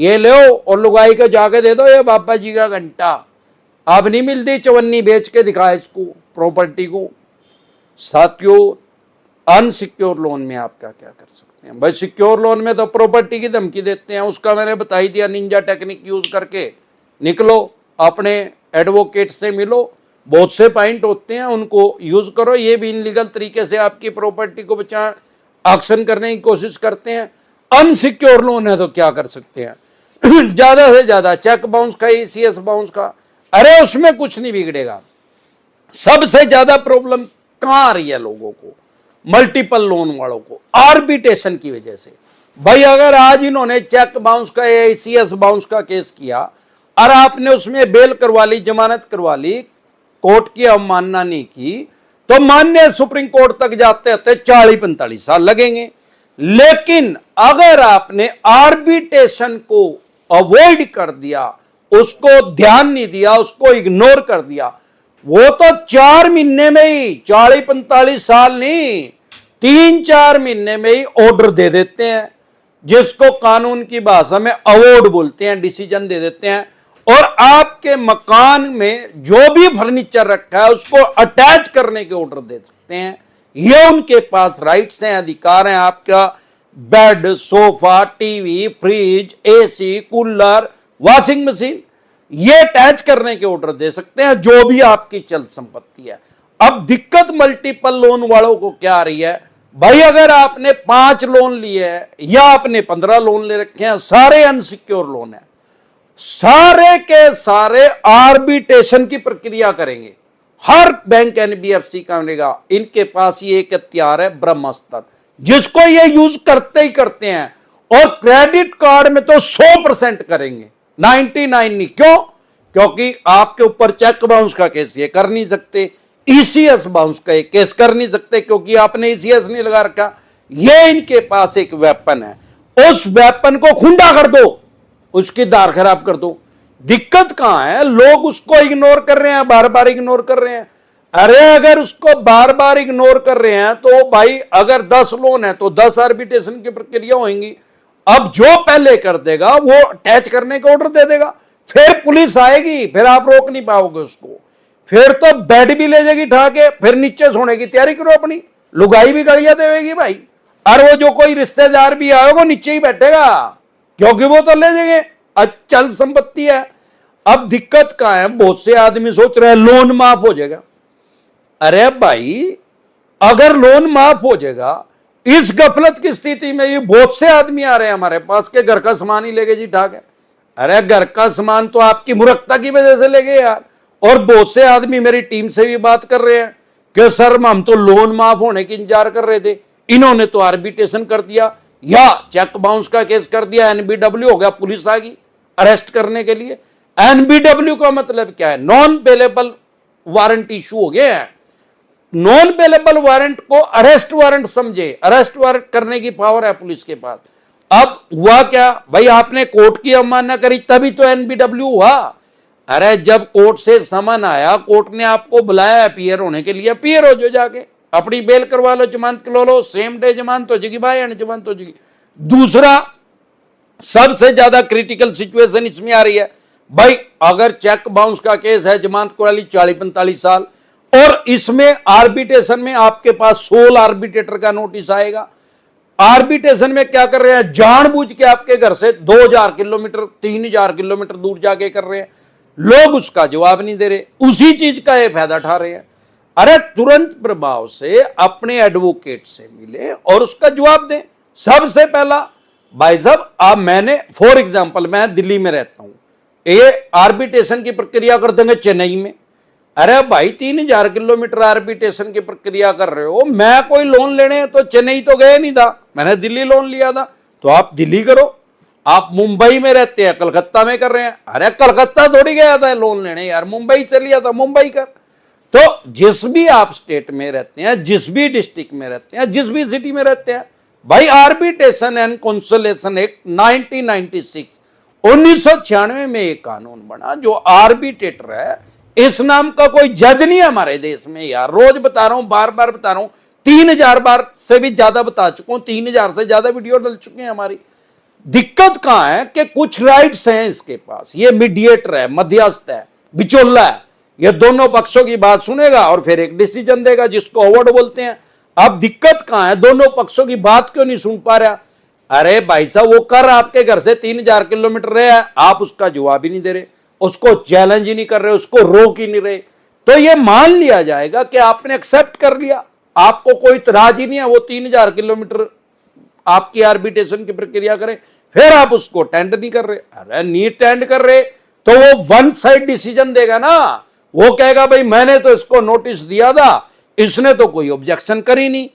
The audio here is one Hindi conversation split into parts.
ये लो और लुगाई को जाके दे दो ये बाबा जी का घंटा। अब नहीं मिलती, चवन्नी बेच के दिखा इसको प्रॉपर्टी को। साथियों, अनसिक्योर लोन में आप क्या क्या कर सकते हैं भाई? सिक्योर लोन में तो प्रॉपर्टी की धमकी देते हैं, उसका मैंने बता ही दिया। निंजा टेक्निक यूज करके निकलो, अपने एडवोकेट से मिलो, बहुत से पॉइंट होते हैं उनको यूज करो। ये भी इनलीगल तरीके से आपकी प्रॉपर्टी को बचा एक्शन करने की कोशिश करते हैं। अनसिक्योर लोन है तो क्या कर सकते हैं? ज्यादा से ज्यादा चेक बाउंस का, ईसीएस बाउंस का, अरे उसमें कुछ नहीं बिगड़ेगा। सबसे ज्यादा प्रॉब्लम कहां आ रही है लोगों को? मल्टीपल लोन वालों को, आर्बिट्रेशन की वजह से। भाई अगर आज इन्होंने चेक बाउंस का या ईसीएस बाउंस का केस किया और आपने उसमें बेल करवा ली, जमानत करवा ली, कोर्ट की अवमानना नहीं की, तो मान्य सुप्रीम कोर्ट तक जाते होते 40-45 साल लगेंगे। लेकिन अगर आपने आर्बिट्रेशन को अवॉइड कर दिया, उसको ध्यान नहीं दिया, उसको इग्नोर कर दिया, वो तो 4 महीने में ही, 40-45 साल नहीं, 3-4 महीने में ही ऑर्डर दे देते हैं, जिसको कानून की भाषा में अवॉर्ड बोलते हैं, डिसीजन दे देते हैं। और आपके मकान में जो भी फर्नीचर रखा है उसको अटैच करने के ऑर्डर दे सकते हैं। ये उनके पास राइट्स हैं, अधिकार हैं। आपका bed, sofa, TV, fridge, AC, cooler, washing machine, ये अटैच करने के ऑर्डर दे सकते हैं, जो भी आपकी चल संपत्ति है। अब दिक्कत मल्टीपल लोन वालों को क्या आ रही है? भाई अगर आपने 5 लोन लिए हैं या आपने 15 लोन ले रखे हैं, सारे अनसिक्योर लोन है, सारे के सारे आर्बिट्रेशन की प्रक्रिया करेंगे। हर बैंक एनबीएफसी का मिलेगा, इनके पास ये एक हथियार है, ब्रह्मास्त्र, जिसको ये यूज करते ही करते हैं। और क्रेडिट कार्ड में तो 100% करेंगे, 99 नहीं। क्यों? क्योंकि आपके ऊपर चेक बाउंस का केस ये कर नहीं सकते, ईसीएस बाउंस का ये केस कर नहीं सकते, क्योंकि आपने ईसीएस नहीं लगा रखा। ये इनके पास एक वेपन है, उस वेपन को खुंडा कर दो, उसकी दार खराब कर दो। दिक्कत कहां है? लोग उसको इग्नोर कर रहे हैं, बार बार इग्नोर कर रहे हैं। अरे अगर उसको बार बार इग्नोर कर रहे हैं तो भाई अगर 10 लोन है तो 10 आर्बिट्रेशन की प्रक्रिया होंगी। अब जो पहले कर देगा वो अटैच करने का ऑर्डर दे देगा, फिर पुलिस आएगी, फिर आप रोक नहीं पाओगे उसको, फिर तो बेड भी ले जाएगी उठा के, फिर नीचे सोने की तैयारी करो अपनी, लुगाई भी गाड़ियां देगी भाई। और वो जो कोई रिश्तेदार भी आएगा वो नीचे ही बैठेगा, क्योंकि वो तो ले जाएंगे, अचल संपत्ति है। अब दिक्कत कहां है? बहुत से आदमी सोच रहे हैं लोन माफ हो जाएगा। अरे भाई अगर लोन माफ हो जाएगा, इस गफलत की स्थिति में ये बहुत से आदमी आ रहे हैं हमारे पास के घर का सामान ही लेके जी ठाक है। अरे घर का सामान तो आपकी मूर्खता की वजह से ले गए यार। और बहुत से आदमी मेरी टीम से भी बात कर रहे हैं कि सर हम तो लोन माफ होने की इंतजार कर रहे थे, इन्होंने तो आर्बिट्रेशन कर दिया या चेक बाउंस का केस कर दिया, एनबीडब्ल्यू हो गया, पुलिस आ गई अरेस्ट करने के लिए। एनबीडब्ल्यू का मतलब क्या है? नॉन पेलेबल वारंट इशू हो गया है। नॉन पेलेबल वारंट को अरेस्ट वारंट समझे, अरेस्ट वारंट करने की पावर है पुलिस के पास। अब हुआ क्या भाई? आपने कोर्ट की अवमानना करी तभी तो एनबीडब्ल्यू हुआ। अरे जब कोर्ट से समन आया, कोर्ट ने आपको बुलाया अपीयर होने के लिए, अपीयर हो जो, जाके अपनी बेल करवा लो, जमानत करवा लो, सेम डे जमानत हो जाएगी भाई, एंड जमानत हो जाएगी। दूसरा सबसे ज्यादा क्रिटिकल सिचुएशन इसमें आ रही है भाई, अगर चेक बाउंस का केस है, जमानत करवा ली 40-45 साल, और इसमें आर्बिट्रेशन में आपके पास सोल आर्बिट्रेटर का नोटिस आएगा। आर्बिट्रेशन में क्या कर रहे हैं? जानबूझ के आपके घर से 2000 किलोमीटर 3000 किलोमीटर दूर जाके कर रहे हैं, लोग उसका जवाब नहीं दे रहे, उसी चीज का ये फायदा उठा रहे हैं। अरे तुरंत प्रभाव से अपने एडवोकेट से मिले और उसका जवाब दें। सबसे पहला भाई साहब, अब मैंने फॉर एग्जाम्पल मैं दिल्ली में रहता हूं, ये आर्बिट्रेशन की प्रक्रिया कर देंगे चेन्नई में। अरे भाई 3000 किलोमीटर आर्बिट्रेशन की प्रक्रिया कर रहे हो, मैं कोई लोन लेने तो चेन्नई तो गए नहीं था, मैंने दिल्ली लोन लिया था, तो आप दिल्ली करो। आप मुंबई में रहते हैं, कलकत्ता में कर रहे हैं, अरे कलकत्ता थोड़ी गया था लोन लेने यार, मुंबई से लिया था, मुंबई कर। तो जिस भी आप स्टेट में रहते हैं, जिस भी डिस्ट्रिक्ट में रहते हैं, जिस भी सिटी में रहते हैं भाई, आर्बिट्रेशन एंड कंसोलिडेशन एक्ट 1996 में एक कानून बना जो आर्बिट्रेटर है, इस नाम का कोई जज नहीं है हमारे देश में यार। रोज बता रहा हूं, बार बार बता रहा हूं, 3000 बार से भी ज्यादा बता चुका हूं, 3000 से ज्यादा वीडियो डल चुके हैं हमारी। दिक्कत कहां है कि कुछ राइट्स हैं इसके पास, ये मीडिएटर है, मध्यस्थ है, बिचौला है, ये दोनों पक्षों की बात सुनेगा और फिर एक डिसीजन देगा जिसको अवार्ड बोलते हैं। अब दिक्कत कहां है, दोनों पक्षों की बात क्यों नहीं सुन पा रहा? अरे भाई साहब, वो कर आपके घर से 3000 किलोमीटर रहे है, आप उसका जवाब ही नहीं दे रहे, उसको चैलेंज ही नहीं कर रहे, उसको रोक ही नहीं रहे, तो ये मान लिया जाएगा कि आपने एक्सेप्ट कर लिया, आपको कोई इतराज ही नहीं है, वो 3000 किलोमीटर आपकी आर्बिट्रेशन की प्रक्रिया करें, फिर आप उसको टेंड नहीं कर रहे। अरे नहीं टेंड कर रहे तो वो वन साइड डिसीजन देगा ना, वो कहेगा भाई मैंने तो इसको नोटिस दिया था, इसने तो कोई ऑब्जेक्शन करी नहीं।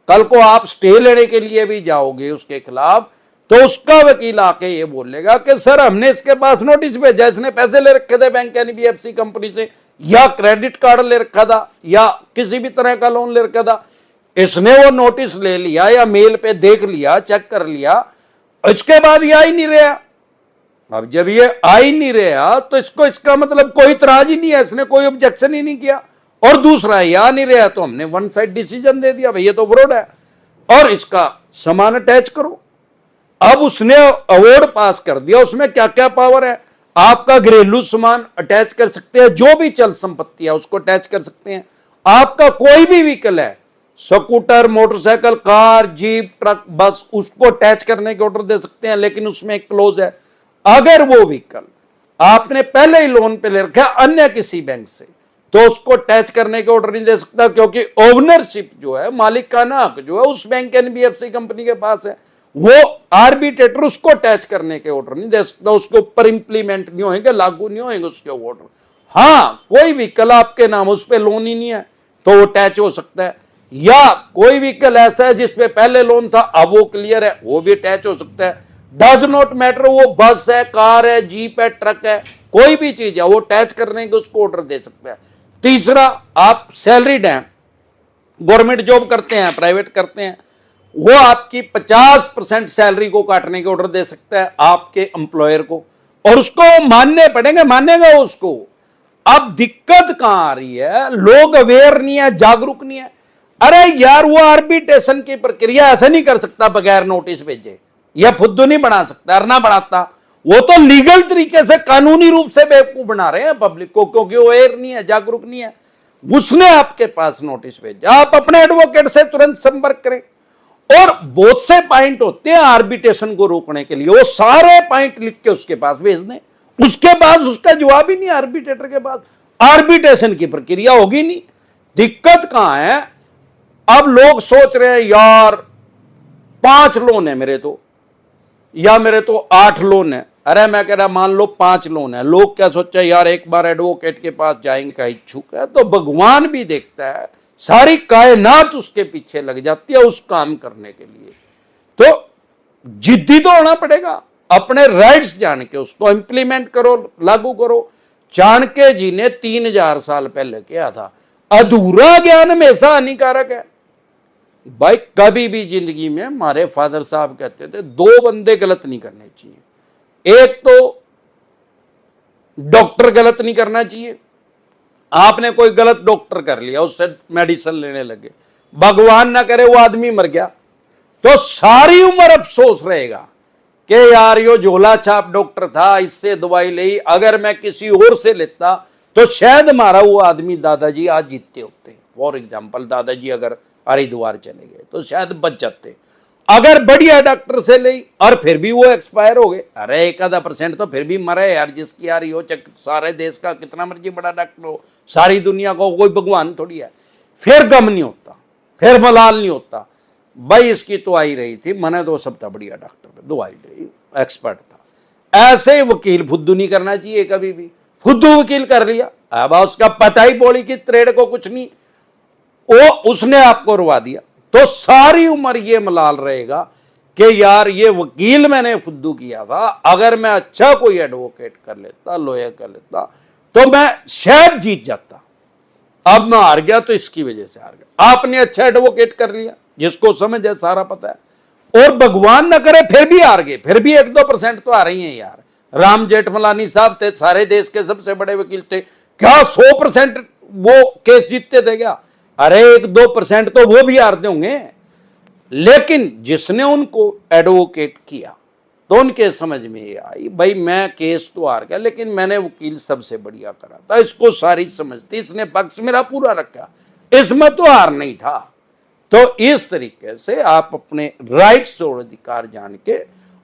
कल को आप स्टे लेने के लिए भी जाओगे उसके खिलाफ, तो उसका वकील आके ये बोलेगा कि सर हमने इसके पास नोटिस भेजा, इसने पैसे ले रखे थे बैंक एनबीएफसी कंपनी से, या क्रेडिट कार्ड ले रखा था, या किसी भी तरह का लोन ले रखा था, इसने वो नोटिस ले लिया या मेल पे देख लिया, चेक कर लिया, इसके बाद ये आ ही नहीं रहा। अब जब ये आ ही नहीं रहा तो इसको, इसका मतलब कोई इतराज ही नहीं है, इसने कोई ऑब्जेक्शन ही नहीं किया, और दूसरा ये आ नहीं रहा तो हमने वन साइड डिसीजन दे दिया, भाई ये तो फ्रॉड है, और इसका समान अटैच करो। अब उसने अवार्ड पास कर दिया, उसमें क्या क्या पावर है, आपका घरेलू सामान अटैच कर सकते हैं, जो भी चल संपत्ति है उसको अटैच कर सकते हैं, आपका कोई भी व्हीकल है, scooter, motorcycle, car, jeep, truck, बस, उसको अटैच करने के ऑर्डर दे सकते हैं, लेकिन उसमें एक क्लोज है, अगर वो व्हीकल आपने पहले ही लोन पे ले रखा है अन्य किसी बैंक से, तो उसको अटैच करने के ऑर्डर नहीं दे सकता, क्योंकि ओनरशिप जो है, मालिकाना हक जो है उस बैंक एनबीएफसी कंपनी के पास है, वो आर्बिट्रेटर उसको अटैच करने के ऑर्डर नहीं दे सकता, उसके ऊपर इंप्लीमेंट नहीं होंगे, लागू नहीं होंगे उसके ऑर्डर। हाँ, कोई व्हीकल आपके नाम, उस पर लोन ही नहीं है तो वो अटैच हो सकता है, या कोई व्हीकल ऐसा है जिसपे पहले लोन था अब वो क्लियर है, वो भी अटैच हो सकता है। डज नॉट मैटर, वो बस है, कार है, जीप है, ट्रक है, कोई भी चीज है, वो अटैच करने के उसको ऑर्डर दे सकता है। तीसरा, आप सैलरीड हैं, गवर्नमेंट जॉब करते हैं, प्राइवेट करते हैं, वो आपकी 50% सैलरी को काटने के ऑर्डर दे सकता है आपके एम्प्लॉयर को, और उसको मानने पड़ेंगे, मानेगा उसको। अब दिक्कत कहां आ रही है, लोग अवेयर नहीं है, जागरूक नहीं है। अरे यार, वो आर्बिट्रेशन की प्रक्रिया ऐसे नहीं कर सकता बगैर नोटिस भेजे, यह फुद्दू नहीं बना सकता, अरना बनाता, वो तो लीगल तरीके से, कानूनी रूप से बेवकूफ बना रहे हैं पब्लिक को, क्योंकि वो अवेयर नहीं है, जागरूक नहीं है। उसने आपके पास नोटिस भेजा, आप अपने एडवोकेट से तुरंत संपर्क करें, और बहुत से पॉइंट होते हैं आर्बिट्रेशन को रोकने के लिए, वो सारे पॉइंट लिख के उसके पास भेज दें, उसके बाद उसका जवाब ही नहीं आर्बिट्रेटर के पास, आर्बिट्रेशन की प्रक्रिया होगी नहीं। दिक्कत कहां है, अब लोग सोच रहे हैं यार 5 लोन है मेरे तो, या मेरे तो 8 लोन है, अरे मैं कह रहा मान लो 5 लोन है, लोग क्या सोचे यार एक बार एडवोकेट के पास जाएंगे का इच्छुक है, तो भगवान भी देखता है, सारी कायनात उसके पीछे लग जाती है उस काम करने के लिए। तो जिद्दी तो होना पड़ेगा, अपने राइट्स जान के उसको इंप्लीमेंट करो, लागू करो। चाणक्य जी ने 3000 साल पहले किया था। अधूरा ज्ञान हमेशा हानिकारक है भाई। कभी भी जिंदगी में हमारे फादर साहब कहते थे 2 बंदे गलत नहीं करने चाहिए, एक तो डॉक्टर गलत नहीं करना चाहिए, आपने कोई गलत डॉक्टर कर लिया, उससे मेडिसिन लेने लगे, भगवान ना करे वो आदमी मर गया, तो सारी उम्र अफसोस रहेगा कि यार यो झोला छाप डॉक्टर था, इससे दवाई ली, अगर मैं किसी और से लेता तो शायद हमारा वो आदमी दादाजी आज जीतते होते। फॉर एग्जाम्पल, दादाजी अगर हरिद्वार चले गए तो शायद बच जाते, अगर बढ़िया डॉक्टर से ली और फिर भी वो एक्सपायर हो गए, अरे 1% तो फिर भी मरे यार, जिसकी यार हो सारे देश का कितना मर्जी बड़ा डॉक्टर हो, सारी दुनिया को, कोई भगवान थोड़ी है, फिर गम नहीं होता, फिर मलाल नहीं होता। भाई इसकी तो आई रही थी, मैंने तो सबसे बढ़िया डॉक्टर दवाई ली, एक्सपर्ट था। ऐसे वकील फुद्दू नहीं करना चाहिए कभी भी, फुद्दू वकील कर लिया, अब उसका पता ही बोली कि त्रेड को कुछ नहीं, वो उसने आपको रुवा दिया, तो सारी उम्र ये मलाल रहेगा कि यार ये वकील मैंने फुद्दू किया था, अगर मैं अच्छा कोई एडवोकेट कर लेता, लॉयर कर लेता, तो मैं शायद जीत जाता, अब मैं हार गया तो इसकी वजह से हार गया। आपने अच्छा एडवोकेट कर लिया जिसको समझ है, सारा पता है, और भगवान ना करे फिर भी हार गए, फिर भी 1-2% तो आ रही हैं यार। राम जेठमलानी साहब थे, सारे देश के सबसे बड़े वकील थे, क्या 100% वो केस जीतते थे क्या? अरे 1-2% तो वो भी हारते होंगे, लेकिन जिसने उनको एडवोकेट किया तो उनके समझ में ये आई, भाई मैं केस तो हार गया लेकिन मैंने वकील सबसे बढ़िया करा था, इसको सारी समझ थी, इसने पक्ष मेरा पूरा रखा, इसमें तो हार नहीं था। तो इस तरीके से आप अपने राइट्स और अधिकार जान के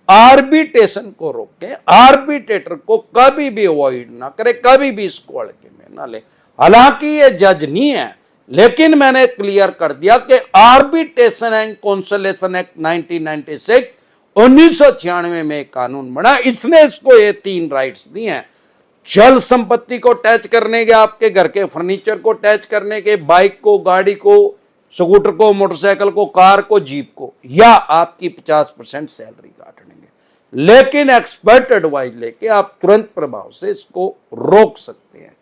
आर्बिट्रेशन को रोकें, आर्बिट्रेटर को कभी भी अवॉइड ना करें, कभी भी इसको हल्के में ना ले। हालांकि ये जज नहीं है, लेकिन मैंने क्लियर कर दिया कि आर्बिट्रेशन एंड कॉन्सोलेशन एक्ट 1996 1996 में कानून बना, इसने इसको ये 3 राइट्स दिए हैं। चल संपत्ति को टच करने के, आपके घर के फर्नीचर को टच करने के, बाइक को, गाड़ी को, स्कूटर को, मोटरसाइकिल को, कार को, जीप को, या आपकी 50% सैलरी काट लेंगे। लेकिन एक्सपर्ट एडवाइस लेके आप तुरंत प्रभाव से इसको रोक सकते हैं।